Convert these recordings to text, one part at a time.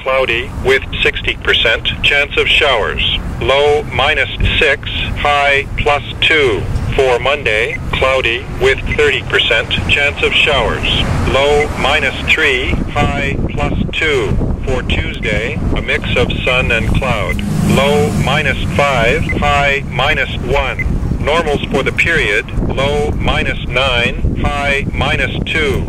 cloudy with 60% chance of showers. Low -6, high +2. For Monday, cloudy with 30% chance of showers. Low -3, high +2. For Tuesday, a mix of sun and cloud. Low -5, high -1. Normals for the period, low -9, high -2.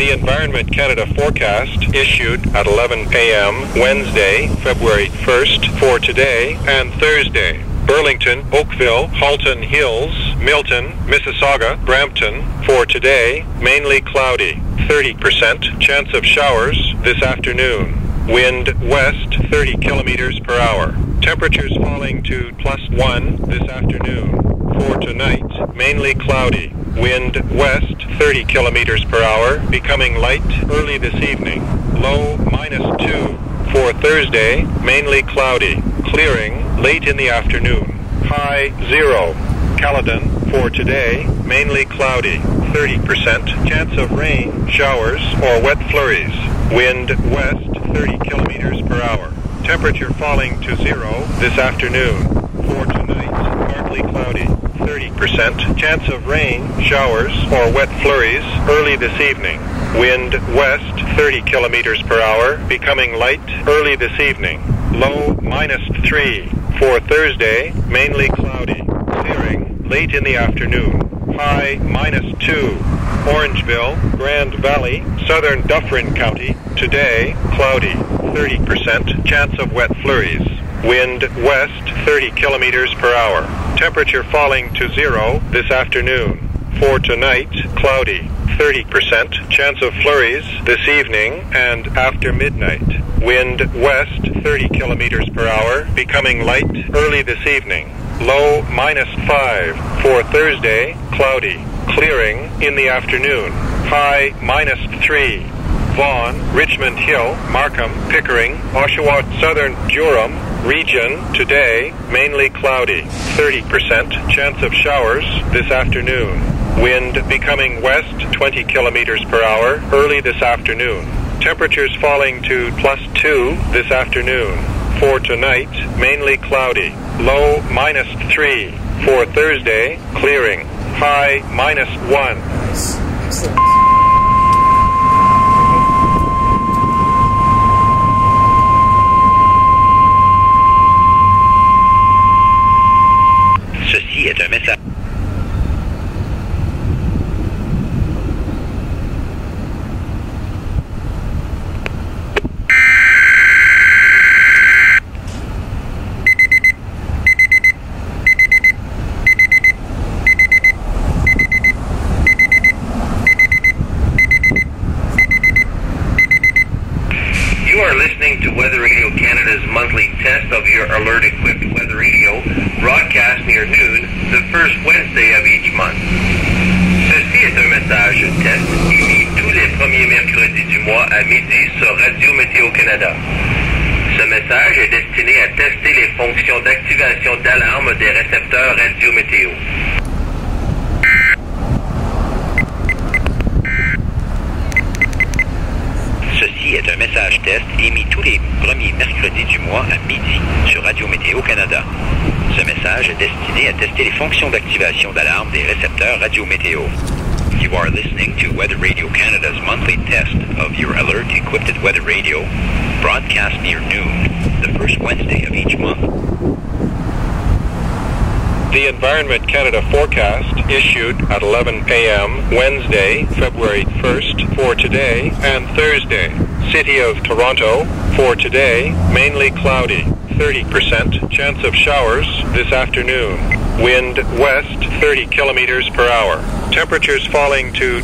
The Environment Canada forecast issued at 11 a.m. Wednesday, February 1st for today and Thursday. Burlington, Oakville, Halton Hills, Milton, Mississauga, Brampton for today, mainly cloudy. 30% chance of showers this afternoon. Wind west 30 kilometers per hour. Temperatures falling to +1 this afternoon. For tonight, mainly cloudy. Wind west 30 kilometers per hour, becoming light early this evening. Low -2. For Thursday, mainly cloudy. Clearing late in the afternoon. High 0. Caledon for today, mainly cloudy. 30% chance of rain, showers, or wet flurries. Wind west 30 kilometers per hour. Temperature falling to 0 this afternoon. For tonight, partly cloudy. 30% chance of rain, showers, or wet flurries early this evening. Wind west 30 kilometers per hour, becoming light early this evening. Low -3. For Thursday, mainly cloudy. Clearing late in the afternoon. High -2. Orangeville, Grand Valley, Southern Dufferin County. Today, cloudy. 30% chance of wet flurries. Wind west 30 kilometers per hour. Temperature falling to 0 this afternoon. For tonight, cloudy. 30% chance of flurries this evening and after midnight. Wind west 30 kilometers per hour, becoming light early this evening. Low -5. For Thursday, cloudy. Clearing in the afternoon. High -3. Vaughan, Richmond Hill, Markham, Pickering, Oshawa, Southern Durham region today, mainly cloudy. 30% chance of showers this afternoon. Wind becoming west 20 kilometers per hour early this afternoon. Temperatures falling to +2 this afternoon. For tonight, mainly cloudy. Low -3. For Thursday, clearing. High -1. Excellent. Ceci est un message. You are listening to Weather Radio Canada's monthly test of your alert-equipped weather radio, broadcast near noon, the first Wednesday of each month. Ceci est un message test émis tous les premiers mercredis du mois à midi sur Radio Météo Canada. Ce message est destiné à tester les fonctions d'activation d'alarme des récepteurs Radio Météo. Ceci est un message test émis tous les premiers mercredis du mois à midi sur Radio Météo Canada. Ce message est destiné à tester les fonctions d'activation d'alarme des récepteurs Radio Météo. You are listening to Weather Radio Canada's monthly test of your alert-equipped weather radio, broadcast near noon, the first Wednesday of each month. The Environment Canada forecast issued at 11 a.m. Wednesday, February 1st for today and Thursday. City of Toronto for today, mainly cloudy. 30% chance of showers this afternoon. Wind west 30 kilometers per hour. Temperatures falling to